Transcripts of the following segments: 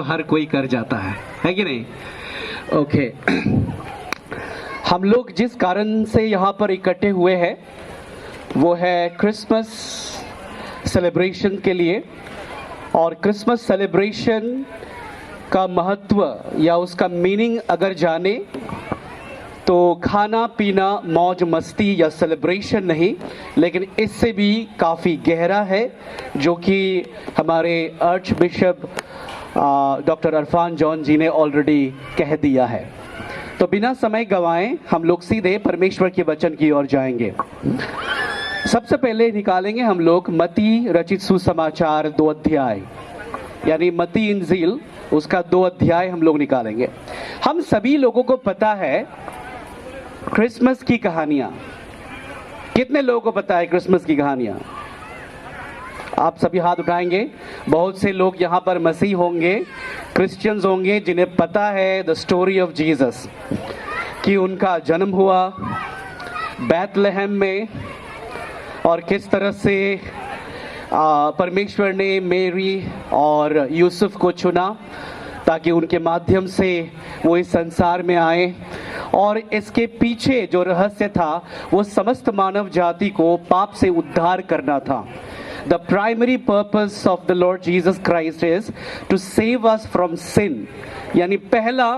हर कोई कर जाता है कि नहीं? ओके। हम लोग जिस कारण से यहाँ पर इकट्ठे हुए हैं वो है क्रिसमस सेलिब्रेशन के लिए। और क्रिसमस सेलिब्रेशन का महत्व या उसका मीनिंग अगर जाने तो खाना पीना मौज मस्ती या सेलिब्रेशन नहीं, लेकिन इससे भी काफ़ी गहरा है, जो कि हमारे archbishop doctor Arfan John ji ने ऑलरेडी कह दिया है। तो बिना समय गंवाएं हम लोग सीधे परमेश्वर के वचन की ओर जाएंगे। सबसे पहले निकालेंगे हम लोग मत्ती रचित सुसमाचार 2 अध्याय, यानी मत्ती इंजील, उसका 2 अध्याय हम लोग निकालेंगे। हम सभी लोगों को पता है क्रिसमस की कहानियां। कितने लोगों को पता है क्रिसमस की कहानियां? आप सभी हाथ उठाएंगे। बहुत से लोग यहाँ पर मसीह होंगे, क्रिश्चियंस होंगे, जिन्हें पता है द स्टोरी ऑफ जीसस, कि उनका जन्म हुआ बैतलहम में और किस तरह से परमेश्वर ने मेरी और यूसुफ को चुना ताकि उनके माध्यम से वो इस संसार में आए। और इसके पीछे जो रहस्य था वो समस्त मानव जाति को पाप से उद्धार करना था। The primary purpose of the Lord Jesus Christ is to save us from sin। यानी पहला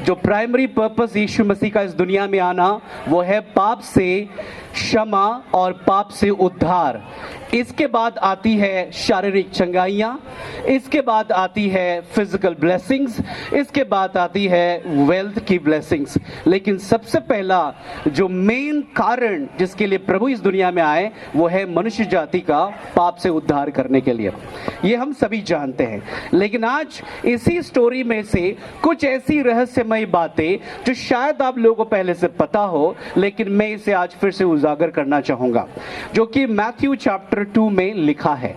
जो प्राइमरी पर्पस यीशु मसीह का इस दुनिया में आना वो है पाप से क्षमा और पाप से उद्धार। इसके बाद आती है शारीरिक चंगाइयाँ, इसके बाद आती है फिजिकल ब्लेसिंग्स, इसके बाद आती है वेल्थ की ब्लेसिंग्स। लेकिन सबसे पहला जो मेन कारण जिसके लिए प्रभु इस दुनिया में आए वो है मनुष्य जाति का पाप से उद्धार करने के लिए। ये हम सभी जानते हैं। लेकिन आज इसी स्टोरी में से कुछ ऐसी रहस्यमय बातें जो शायद आप लोगों को पहले से पता हो, लेकिन मैं इसे आज फिर से उजागर करना चाहूंगा, जो कि मैथ्यू चैप्टर 2 में लिखा है।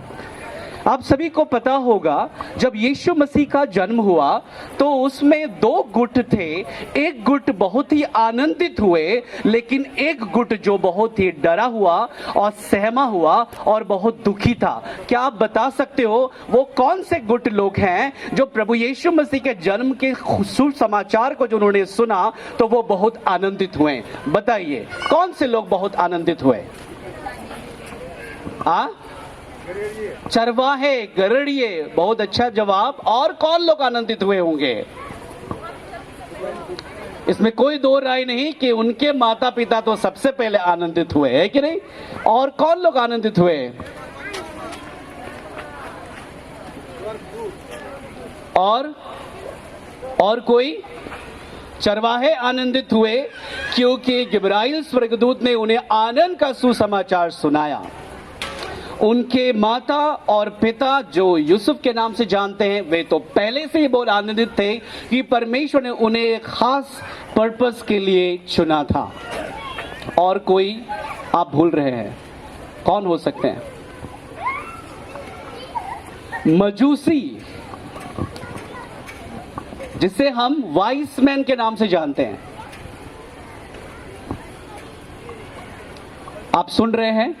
आप सभी को पता होगा जब यीशु मसीह का जन्म हुआ तो उसमें 2 गुट थे। एक गुट बहुत ही आनंदित हुए, लेकिन एक गुट जो बहुत ही डरा हुआ और सहमा हुआ और बहुत दुखी था। क्या आप बता सकते हो वो कौन से गुट लोग हैं जो प्रभु यीशु मसीह के जन्म के सुसमाचार को जो उन्होंने सुना तो वो बहुत आनंदित हुए? बताइए कौन से लोग बहुत आनंदित हुए? चरवाहे, गरड़िए, बहुत अच्छा जवाब। और कौन लोग आनंदित हुए होंगे? इसमें कोई दो राय नहीं कि उनके माता पिता तो सबसे पहले आनंदित हुए, है कि नहीं? और कौन लोग आनंदित हुए? और कोई? चरवाहे आनंदित हुए क्योंकि जिब्राइल स्वर्गदूत ने उन्हें आनंद का सुसमाचार सुनाया। उनके माता और पिता जो यूसुफ के नाम से जानते हैं वे तो पहले से ही बहुत आनंदित थे कि परमेश्वर ने उन्हें एक खास पर्पस के लिए चुना था। और कोई आप भूल रहे हैं, कौन हो सकते हैं? मजूसी, जिसे हम वाइस मैन के नाम से जानते हैं। आप सुन रहे हैं?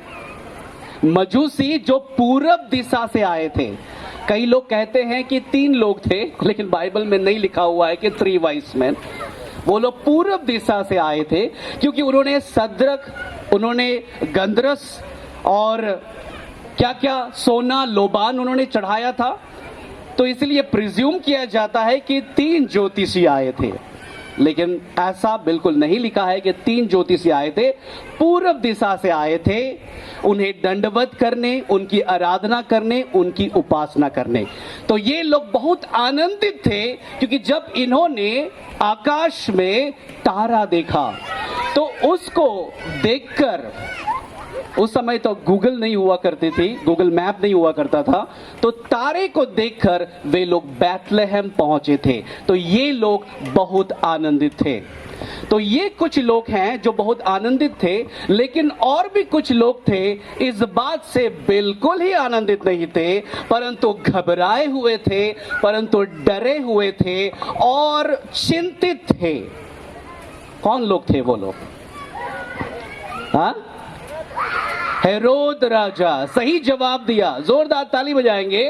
मजूसी जो पूरब दिशा से आए थे। कई लोग कहते हैं कि 3 लोग थे, लेकिन बाइबल में नहीं लिखा हुआ है कि 3 वाइस मैन। वो लोग पूरब दिशा से आए थे क्योंकि उन्होंने सद्रक, उन्होंने गंधरस और क्या क्या सोना लोबान उन्होंने चढ़ाया था। तो इसलिए प्रिज्यूम किया जाता है कि 3 ज्योतिषी आए थे, लेकिन ऐसा बिल्कुल नहीं लिखा है कि 3 ज्योतिषी आए थे। पूरब दिशा से आए थे उन्हें दंडवत करने, उनकी आराधना करने, उनकी उपासना करने। तो ये लोग बहुत आनंदित थे क्योंकि जब इन्होंने आकाश में तारा देखा तो उसको देखकर, उस समय तो गूगल नहीं हुआ करती थी, गूगल मैप नहीं हुआ करता था, तो तारे को देखकर वे लोग बैतलहम पहुंचे थे। तो ये लोग बहुत आनंदित थे। तो ये कुछ लोग हैं जो बहुत आनंदित थे, लेकिन और भी कुछ लोग थे इस बात से बिल्कुल ही आनंदित नहीं थे, परंतु घबराए हुए थे, परंतु डरे हुए थे और चिंतित थे। कौन लोग थे वो लोग? हाँ, हेरोद राजा। सही जवाब दिया, जोरदार ताली बजाएंगे।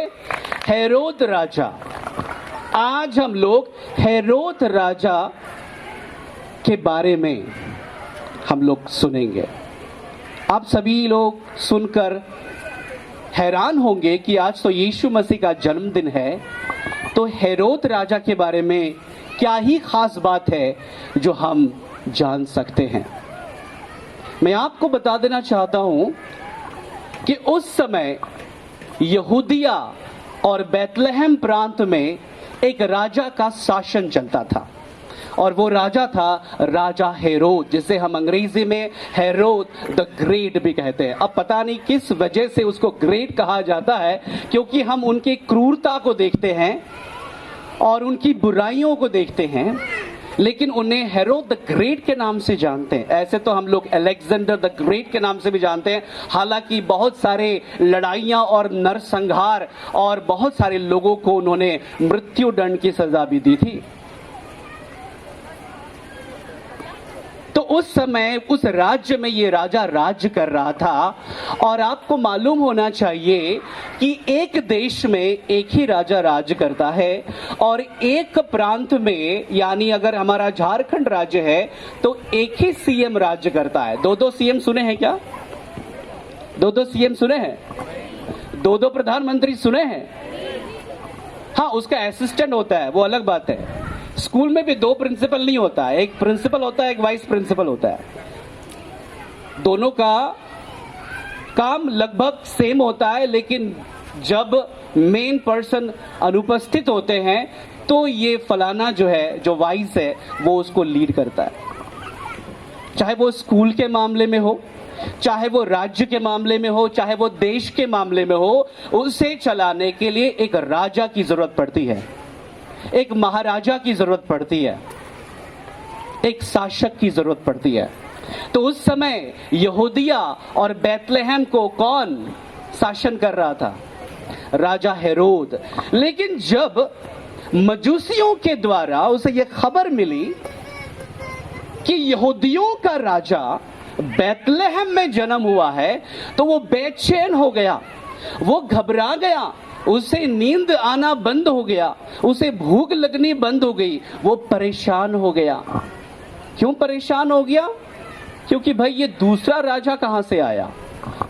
हेरोद राजा। आज हम लोग हेरोद राजा के बारे में हम लोग सुनेंगे। आप सभी लोग सुनकर हैरान होंगे कि आज तो यीशु मसीह का जन्मदिन है, तो हेरोद राजा के बारे में क्या ही खास बात है जो हम जान सकते हैं। मैं आपको बता देना चाहता हूं कि उस समय यहूदिया और बैतलहम प्रांत में एक राजा का शासन चलता था, और वो राजा था राजा हेरोद, जिसे हम अंग्रेजी में हेरोद द ग्रेट भी कहते हैं। अब पता नहीं किस वजह से उसको ग्रेट कहा जाता है, क्योंकि हम उनकी क्रूरता को देखते हैं और उनकी बुराइयों को देखते हैं, लेकिन उन्हें हेरोद द ग्रेट के नाम से जानते हैं। ऐसे तो हम लोग अलेक्जेंडर द ग्रेट के नाम से भी जानते हैं, हालांकि बहुत सारे लड़ाइयां और नरसंहार और बहुत सारे लोगों को उन्होंने मृत्यु दंड की सजा भी दी थी। तो उस समय उस राज्य में ये राजा राज्य कर रहा था, और आपको मालूम होना चाहिए कि एक देश में एक ही राजा राज्य करता है, और एक प्रांत में, यानी अगर हमारा झारखंड राज्य है तो एक ही सीएम राज्य करता है। दो सीएम सुने हैं क्या? दो सीएम सुने हैं? दो प्रधानमंत्री सुने हैं? हाँ, उसका असिस्टेंट होता है, वो अलग बात है। स्कूल में भी दो प्रिंसिपल नहीं होता है, एक प्रिंसिपल होता है, एक वाइस प्रिंसिपल होता है। दोनों का काम लगभग सेम होता है, लेकिन जब मेन पर्सन अनुपस्थित होते हैं तो ये फलाना जो है, जो वाइस है, वो उसको लीड करता है। चाहे वो स्कूल के मामले में हो, चाहे वो राज्य के मामले में हो, चाहे वो देश के मामले में हो, उसे चलाने के लिए एक राजा की जरूरत पड़ती है, एक महाराजा की जरूरत पड़ती है, एक शासक की जरूरत पड़ती है। तो उस समय यहूदिया और बैतलहम को कौन शासन कर रहा था? राजा हेरोद। लेकिन जब मजूसियों के द्वारा उसे यह खबर मिली कि यहूदियों का राजा बैतलहम में जन्म हुआ है, तो वो बेचैन हो गया, वो घबरा गया, उसे नींद आना बंद हो गया, उसे भूख लगनी बंद हो गई, वो परेशान हो गया। क्यों परेशान हो गया? क्योंकि भाई ये दूसरा राजा कहां से आया?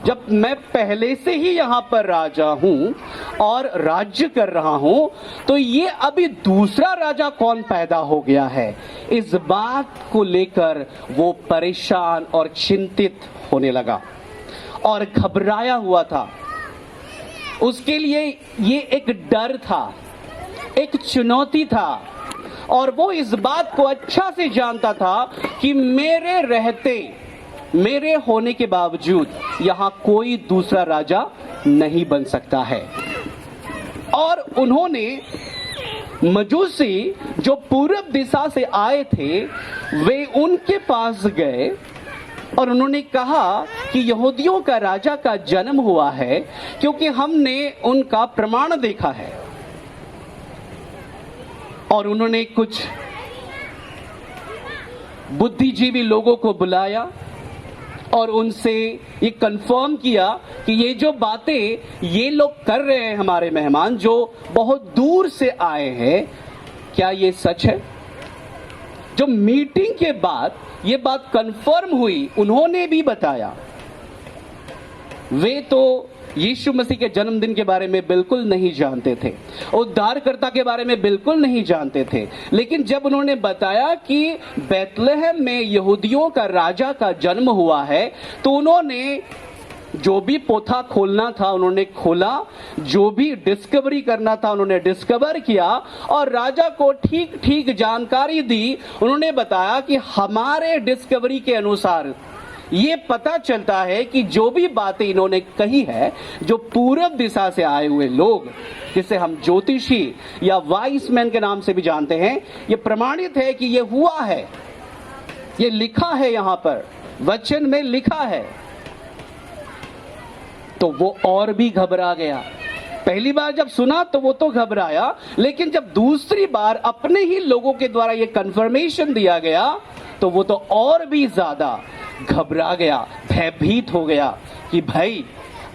जब मैं पहले से ही यहां पर राजा हूं और राज्य कर रहा हूं, तो ये अभी दूसरा राजा कौन पैदा हो गया है? इस बात को लेकर वो परेशान और चिंतित होने लगा और घबराया हुआ था। उसके लिए ये एक डर था, एक चुनौती था, और वो इस बात को अच्छा से जानता था कि मेरे रहते, मेरे होने के बावजूद यहां कोई दूसरा राजा नहीं बन सकता है। और उन्होंने मजूसी जो पूर्व दिशा से आए थे, वे उनके पास गए और उन्होंने कहा कि यहूदियों का राजा का जन्म हुआ है, क्योंकि हमने उनका प्रमाण देखा है। और उन्होंने कुछ बुद्धिजीवी लोगों को बुलाया और उनसे ये कंफर्म किया कि ये जो बातें ये लोग कर रहे हैं, हमारे मेहमान जो बहुत दूर से आए हैं, क्या ये सच है? जो मीटिंग के बाद ये बात कंफर्म हुई, उन्होंने भी बताया। वे तो यीशु मसीह के जन्मदिन के बारे में बिल्कुल नहीं जानते थे, उद्धारकर्ता के बारे में बिल्कुल नहीं जानते थे, लेकिन जब उन्होंने बताया कि बैतलहम में यहूदियों का राजा का जन्म हुआ है, तो उन्होंने जो भी पोथा खोलना था उन्होंने खोला, जो भी डिस्कवरी करना था उन्होंने डिस्कवर किया, और राजा को ठीक ठीक जानकारी दी। उन्होंने बताया कि हमारे डिस्कवरी के अनुसार ये पता चलता है कि जो भी बातें इन्होंने कही है, जो पूरब दिशा से आए हुए लोग, जिसे हम ज्योतिषी या वाइस मैन के नाम से भी जानते हैं, ये प्रमाणित है कि ये हुआ है, ये लिखा है, यहां पर वचन में लिखा है। तो वो और भी घबरा गया। पहली बार जब सुना तो वो तो घबराया, लेकिन जब दूसरी बार अपने ही लोगों के द्वारा ये कंफर्मेशन दिया गया, तो वो तो और भी ज्यादा घबरा गया, भयभीत हो गया कि भाई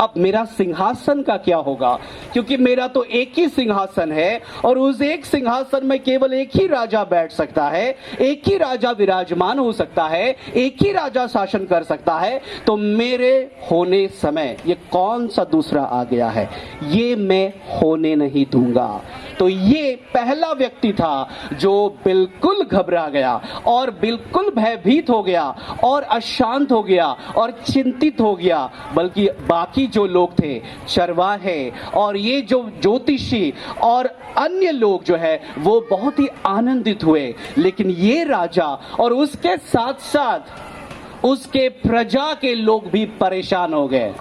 अब मेरा सिंहासन का क्या होगा, क्योंकि मेरा तो एक ही सिंहासन है और उस एक सिंहासन में केवल एक ही राजा बैठ सकता है, एक ही राजा विराजमान हो सकता है, एक ही राजा शासन कर सकता है। तो मेरे होने समय ये कौन सा दूसरा आ गया है, ये मैं होने नहीं दूंगा। तो ये पहला व्यक्ति था जो बिल्कुल घबरा गया और बिल्कुल भयभीत हो गया और अशांत हो गया और चिंतित हो गया। बल्कि बाकी जो लोग थे, चरवाहे और ये जो ज्योतिषी और अन्य लोग जो है वो बहुत ही आनंदित हुए। लेकिन ये राजा और उसके साथ साथ उसके प्रजा के लोग भी परेशान हो गए।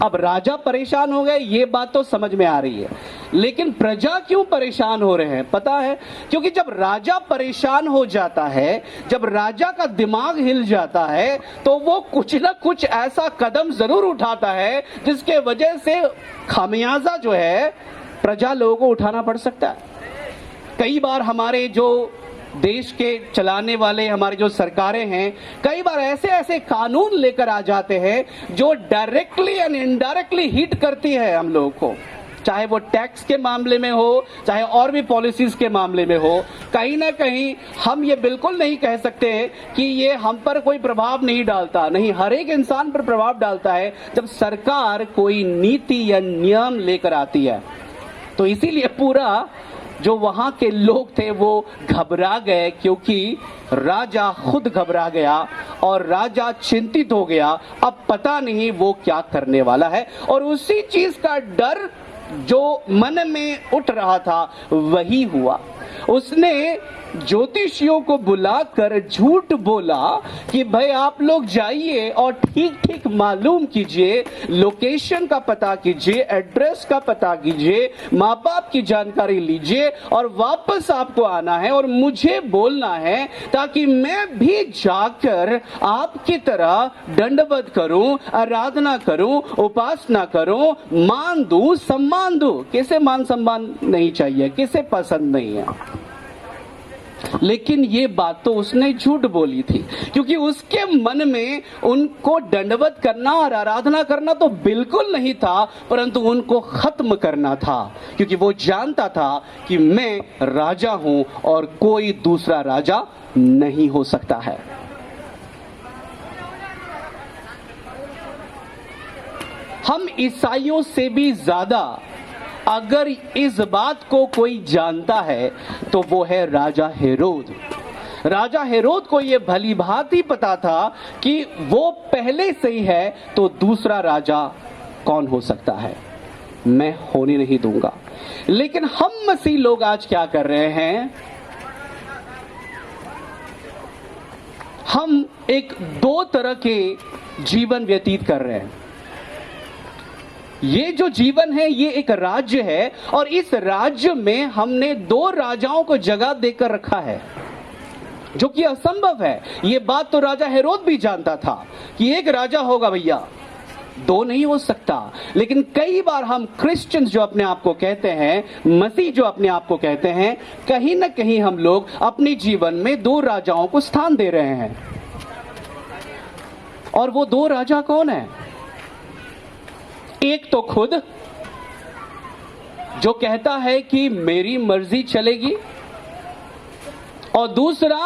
अब राजा परेशान हो गए, ये बात तो समझ में आ रही है, लेकिन प्रजा क्यों परेशान हो रहे हैं पता है? क्योंकि जब राजा परेशान हो जाता है, जब राजा का दिमाग हिल जाता है, तो वो कुछ ना कुछ ऐसा कदम जरूर उठाता है जिसके वजह से खामियाजा जो है प्रजा लोगों को उठाना पड़ सकता है। कई बार हमारे जो देश के चलाने वाले हमारे जो सरकारें हैं, कई बार ऐसे ऐसे कानून लेकर आ जाते हैं जो डायरेक्टली एंड इनडायरेक्टली हिट करती है हम लोगों को, चाहे वो टैक्स के मामले में हो, चाहे और भी पॉलिसीज के मामले में हो। कहीं ना कहीं हम ये बिल्कुल नहीं कह सकते कि ये हम पर कोई प्रभाव नहीं डालता, नहीं, हर एक इंसान पर प्रभाव डालता है जब सरकार कोई नीति या नियम लेकर आती है। तो इसीलिए पूरा जो वहां के लोग थे वो घबरा गए, क्योंकि राजा खुद घबरा गया और राजा चिंतित हो गया। अब पता नहीं वो क्या करने वाला है, और उसी चीज का डर जो मन में उठ रहा था वही हुआ। उसने ज्योतिषियों को बुलाकर झूठ बोला कि भाई आप लोग जाइए और ठीक ठीक मालूम कीजिए, लोकेशन का पता कीजिए, एड्रेस का पता कीजिए, माँ बाप की जानकारी लीजिए और वापस आपको आना है और मुझे बोलना है, ताकि मैं भी जाकर आपकी तरह दंडवत करूं, आराधना करूं, उपासना करूं, मान दूं, सम्मान दूं। किसे मान सम्मान नहीं चाहिए, किसे पसंद नहीं है? लेकिन ये बात तो उसने झूठ बोली थी, क्योंकि उसके मन में उनको दंडवत करना और आराधना करना तो बिल्कुल नहीं था, परंतु उनको खत्म करना था, क्योंकि वो जानता था कि मैं राजा हूं और कोई दूसरा राजा नहीं हो सकता है। हम ईसाइयों से भी ज्यादा अगर इस बात को कोई जानता है तो वो है राजा हेरोद। राजा हेरोद को ये भली भांति पता था कि वो पहले से ही है, तो दूसरा राजा कौन हो सकता है, मैं होने नहीं दूंगा। लेकिन हम मसीह लोग आज क्या कर रहे हैं? हम एक दो तरह के जीवन व्यतीत कर रहे हैं। ये जो जीवन है ये एक राज्य है, और इस राज्य में हमने दो राजाओं को जगह देकर रखा है, जो कि असंभव है। ये बात तो राजा हेरोद भी जानता था कि एक राजा होगा भैया, दो नहीं हो सकता। लेकिन कई बार हम क्रिश्चियंस जो अपने आप को कहते हैं, मसीह जो अपने आप को कहते हैं, कहीं ना कहीं हम लोग अपने जीवन में दो राजाओं को स्थान दे रहे हैं। और वो दो राजा कौन है? एक तो खुद, जो कहता है कि मेरी मर्जी चलेगी, और दूसरा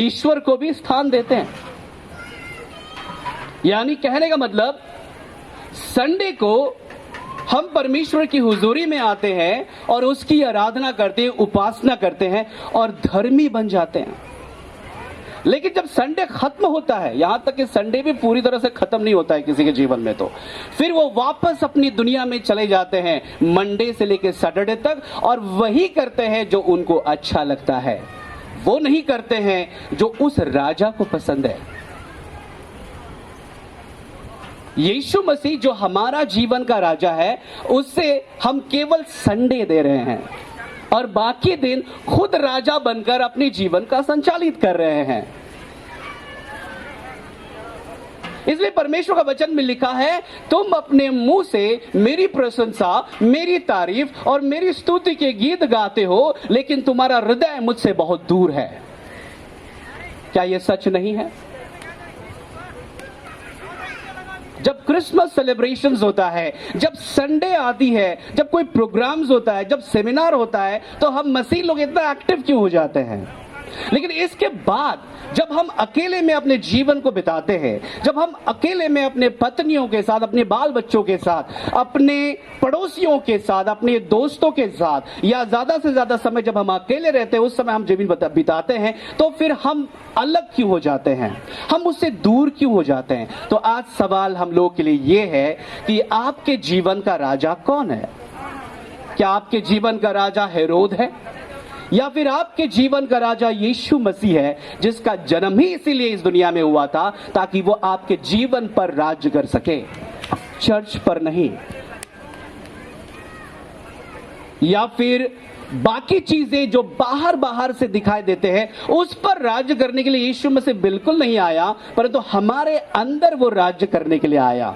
ईश्वर को भी स्थान देते हैं। यानी कहने का मतलब, संडे को हम परमेश्वर की हुजूरी में आते हैं और उसकी आराधना करते हैं, उपासना करते हैं और धर्मी बन जाते हैं। लेकिन जब संडे खत्म होता है, यहां तक कि संडे भी पूरी तरह से खत्म नहीं होता है किसी के जीवन में, तो फिर वो वापस अपनी दुनिया में चले जाते हैं, मंडे से लेकर सैटरडे तक, और वही करते हैं जो उनको अच्छा लगता है। वो नहीं करते हैं जो उस राजा को पसंद है। यीशु मसीह जो हमारा जीवन का राजा है, उससे हम केवल संडे दे रहे हैं और बाकी दिन खुद राजा बनकर अपने जीवन का संचालित कर रहे हैं। इसलिए परमेश्वर का वचन में लिखा है, तुम अपने मुंह से मेरी प्रशंसा, मेरी तारीफ और मेरी स्तुति के गीत गाते हो, लेकिन तुम्हारा हृदय मुझसे बहुत दूर है। क्या यह सच नहीं है? जब क्रिसमस सेलिब्रेशंस होता है, जब संडे आती है, जब कोई प्रोग्राम्स होता है, जब सेमिनार होता है, तो हम मसीह लोग इतना एक्टिव क्यों हो जाते हैं? लेकिन इसके बाद जब हम अकेले में अपने जीवन को बिताते हैं, जब हम अकेले में अपने पत्नियों के साथ, अपने बाल बच्चों के साथ, अपने पड़ोसियों के साथ, अपने दोस्तों के साथ, या ज्यादा से ज्यादा समय जब हम अकेले रहते हैं, उस समय हम जीवन बिताते हैं, तो फिर हम अलग क्यों हो जाते हैं? हम उससे दूर क्यों हो जाते हैं? तो आज सवाल हम लोग के लिए यह है कि आपके जीवन का राजा कौन है? क्या आपके जीवन का राजा हेरोद है, या फिर आपके जीवन का राजा यीशु मसीह है, जिसका जन्म ही इसीलिए इस दुनिया में हुआ था ताकि वो आपके जीवन पर राज्य कर सके, चर्च पर नहीं? या फिर बाकी चीजें जो बाहर बाहर से दिखाई देते हैं, उस पर राज्य करने के लिए यीशु मसीह बिल्कुल नहीं आया, परंतु हमारे अंदर वो राज्य करने के लिए आया।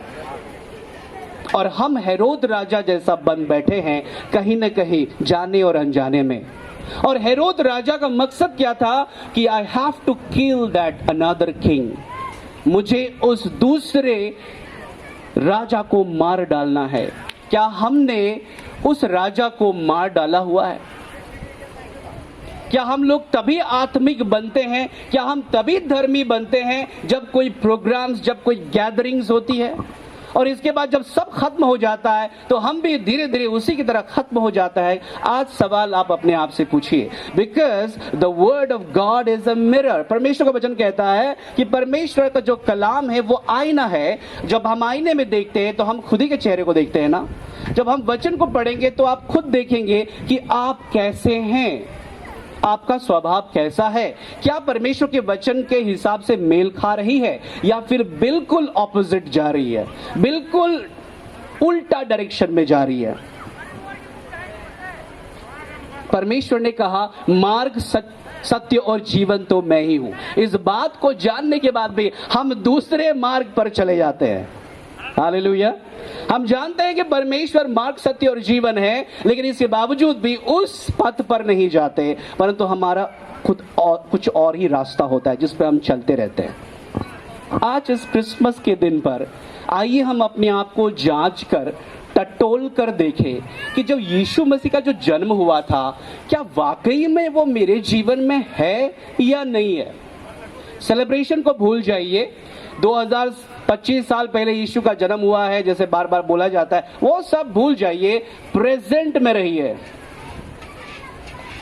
और हम हेरोद राजा जैसा बन बैठे हैं कहीं न कहीं, जाने और अनजाने में। और हेरोद राजा का मकसद क्या था कि I have to kill that another king, मुझे उस दूसरे राजा को मार डालना है। क्या हमने उस राजा को मार डाला हुआ है? क्या हम लोग तभी आत्मिक बनते हैं, क्या हम तभी धर्मी बनते हैं जब कोई प्रोग्राम्स, जब कोई गैदरिंग्स होती है, और इसके बाद जब सब खत्म हो जाता है तो हम भी धीरे धीरे उसी की तरह खत्म हो जाता है? आज सवाल आप अपने आप से पूछिए, because the word of God is a mirror. परमेश्वर का वचन कहता है कि परमेश्वर का जो कलाम है वो आईना है। जब हम आईने में देखते हैं तो हम खुद ही के चेहरे को देखते हैं ना। जब हम वचन को पढ़ेंगे तो आप खुद देखेंगे कि आप कैसे हैं, आपका स्वभाव कैसा है, क्या परमेश्वर के वचन के हिसाब से मेल खा रही है, या फिर बिल्कुल ऑपोजिट जा रही है, बिल्कुल उल्टा डायरेक्शन में जा रही है। परमेश्वर ने कहा मार्ग, सत्य और जीवन तो मैं ही हूं। इस बात को जानने के बाद भी हम दूसरे मार्ग पर चले जाते हैं। हालेलुया। हम जानते हैं कि परमेश्वर मार्ग, सत्य और जीवन है, लेकिन इसके बावजूद भी उस पथ पर नहीं जाते, परंतु हमारा खुद और कुछ और ही रास्ता होता है जिस पर हम चलते रहते हैं। आज इस क्रिसमस के दिन पर आइए हम अपने आप को जांच कर, टटोल कर देखें कि जब यीशु मसीह का जो जन्म हुआ था, क्या वाकई में वो मेरे जीवन में है या नहीं है। सेलिब्रेशन को भूल जाइए, 2025 साल पहले यीशु का जन्म हुआ है जैसे बार बार बोला जाता है, वो सब भूल जाइए, प्रेजेंट में रहिए।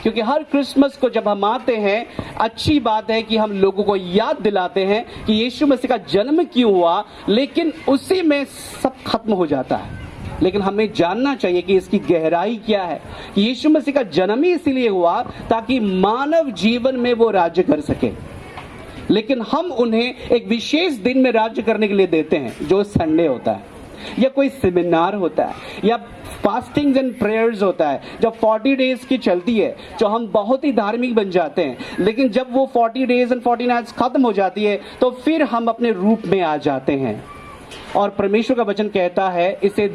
क्योंकि हर क्रिसमस को जब हम आते हैं, अच्छी बात है कि हम लोगों को याद दिलाते हैं कि यीशु मसीह का जन्म क्यों हुआ, लेकिन उसी में सब खत्म हो जाता है। लेकिन हमें जानना चाहिए कि इसकी गहराई क्या है। यीशु मसीह का जन्म ही इसीलिए हुआ ताकि मानव जीवन में वो राज्य कर सके, लेकिन हम उन्हें एक विशेष दिन में राज्य करने के लिए देते हैं, जो संडे होता है, या कोई सेमिनार होता है, या फास्टिंग्स एंड प्रेयर्स होता है, जब 40 डेज की चलती है, जो हम बहुत ही धार्मिक बन जाते हैं। लेकिन जब वो 40 डेज एंड 40 नाइट्स खत्म हो जाती है तो फिर हम अपने रूप में आ जाते हैं। और परमेश्वर का वचन कहता है इसे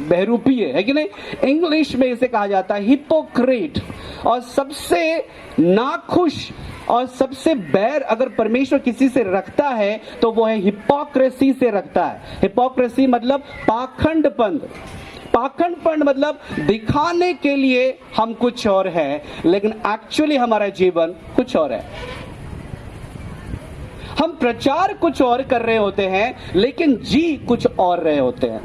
बहरूपी है कि नहीं? इंग्लिश में इसे कहा जाता है हिपोक्रेट। और सबसे नाखुश और सबसे बैर अगर परमेश्वर किसी से रखता है तो वो है हिपोक्रेसी से रखता है। हिपोक्रेसी मतलब पाखंडपन। पाखंडपन मतलब दिखाने के लिए हम कुछ और है, लेकिन एक्चुअली हमारा जीवन कुछ और है। हम प्रचार कुछ और कर रहे होते हैं, लेकिन जी कुछ और रहे होते हैं।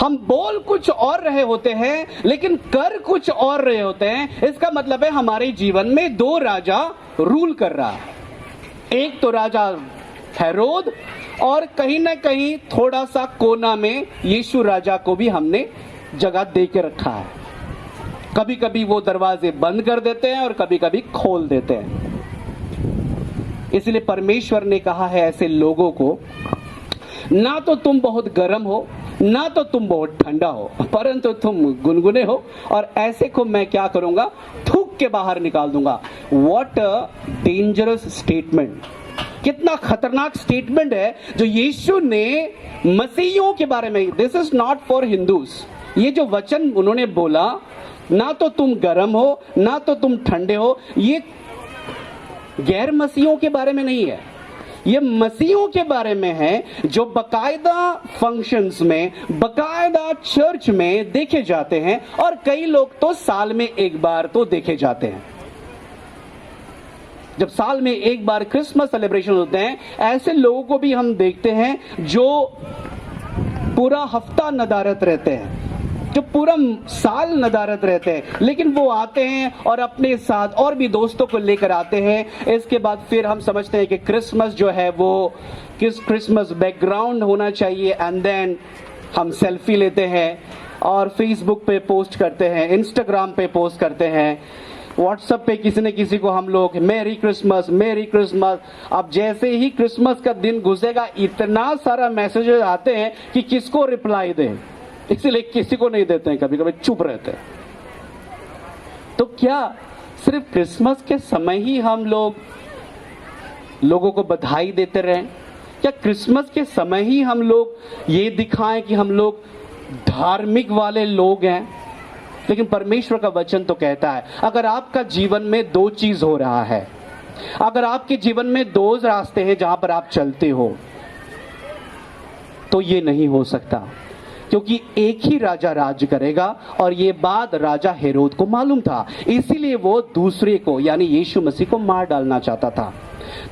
हम बोल कुछ और रहे होते हैं, लेकिन कर कुछ और रहे होते हैं। इसका मतलब है हमारे जीवन में दो राजा रूल कर रहा है। एक तो राजा हेरोद, और कहीं ना कहीं थोड़ा सा कोना में यीशु राजा को भी हमने जगह दे के रखा है। कभी कभी वो दरवाजे बंद कर देते हैं और कभी कभी खोल देते हैं। इसलिए परमेश्वर ने कहा है ऐसे लोगों को, ना तो तुम बहुत गर्म हो, ना तो तुम बहुत ठंडा हो, परंतु तुम गुनगुने हो, और ऐसे को मैं क्या करूंगा, थूक के बाहर निकाल दूंगा। What a dangerous statement! कितना खतरनाक स्टेटमेंट है जो यीशु ने मसीहियों के बारे में। This is not for Hindus. ये जो वचन उन्होंने बोला, ना तो तुम गर्म हो ना तो तुम ठंडे हो, ये गैर मसीहियों के बारे में नहीं है। ये मसीहों के बारे में है जो बकायदा फंक्शंस में, बकायदा चर्च में देखे जाते हैं, और कई लोग तो साल में एक बार तो देखे जाते हैं। जब साल में एक बार क्रिसमस सेलिब्रेशन होते हैं, ऐसे लोगों को भी हम देखते हैं जो पूरा हफ्ता नदारत रहते हैं, जो पूरा साल नदारत रहते हैं, लेकिन वो आते हैं और अपने साथ और भी दोस्तों को लेकर आते हैं। इसके बाद फिर हम समझते हैं कि क्रिसमस जो है वो क्रिसमस बैकग्राउंड होना चाहिए, एंड देन हम सेल्फी लेते हैं और फेसबुक पे पोस्ट करते हैं, इंस्टाग्राम पे पोस्ट करते हैं, व्हाट्सएप पे किसी न किसी को हम लोग मेरी क्रिसमस, मेरी क्रिसमस। अब जैसे ही क्रिसमस का दिन घुसेगा, इतना सारा मैसेजेस आते हैं कि किसको रिप्लाई दें, इसलिए किसी को नहीं देते हैं, कभी कभी चुप रहते हैं। तो क्या सिर्फ क्रिसमस के समय ही हम लोगों को बधाई देते रहें? क्या क्रिसमस के समय ही हम लोग ये दिखाएं कि हम लोग धार्मिक वाले लोग हैं? लेकिन परमेश्वर का वचन तो कहता है, अगर आपका जीवन में दो चीज हो रहा है, अगर आपके जीवन में दो रास्ते हैं जहां पर आप चलते हो, तो ये नहीं हो सकता, क्योंकि एक ही राजा राज करेगा, और ये बात राजा हेरोद को मालूम था, इसीलिए वो दूसरे को यानी यीशु मसीह को मार डालना चाहता था।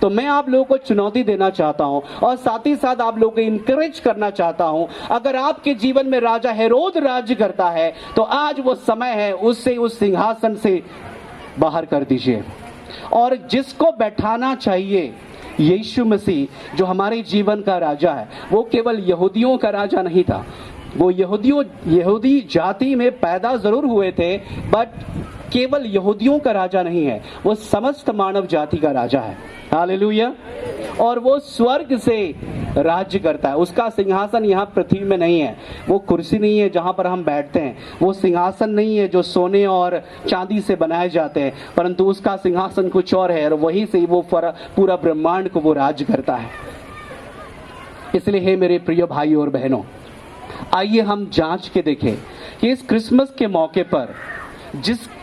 तो मैं आप लोगों को चुनौती देना चाहता हूं और साथ ही साथ आप लोगों को इंकरेज करना चाहता हूं, अगर आपके जीवन में राजा हेरोद राज्य करता है तो आज वो समय है उससे उस सिंहासन से बाहर कर दीजिए, और जिसको बैठाना चाहिए यीशु मसीह जो हमारे जीवन का राजा है, वो केवल यहूदियों का राजा नहीं था, वो यहूदी जाति में पैदा जरूर हुए थे, बट केवल यहूदियों का राजा नहीं है, वो समस्त मानव जाति का राजा है। हालेलुया। और वो स्वर्ग से राज्य करता है। उसका सिंहासन यहाँ पृथ्वी में नहीं है, वो कुर्सी नहीं है जहां पर हम बैठते हैं, वो सिंहासन नहीं है जो सोने और चांदी से बनाए जाते हैं, परंतु उसका सिंहासन कुछ और है, और वहीं से वो पूरा ब्रह्मांड को वो राज्य करता है। इसलिए हे मेरे प्रिय भाई और बहनों, आइए हम जांच के देखें कि इस क्रिसमस के मौके पर जिसका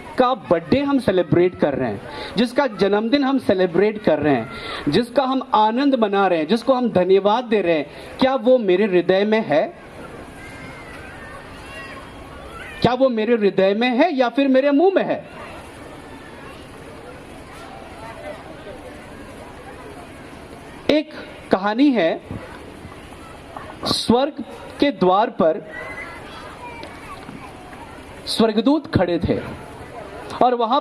बर्थडे हम सेलिब्रेट कर रहे हैं, जिसका जन्मदिन हम सेलिब्रेट कर रहे हैं, जिसका हम आनंद मना रहे हैं, जिसको हम धन्यवाद दे रहे हैं, क्या वो मेरे हृदय में है? क्या वो मेरे हृदय में है या फिर मेरे मुंह में है? एक कहानी है, स्वर्ग के द्वार पर स्वर्गदूत खड़े थे और वहां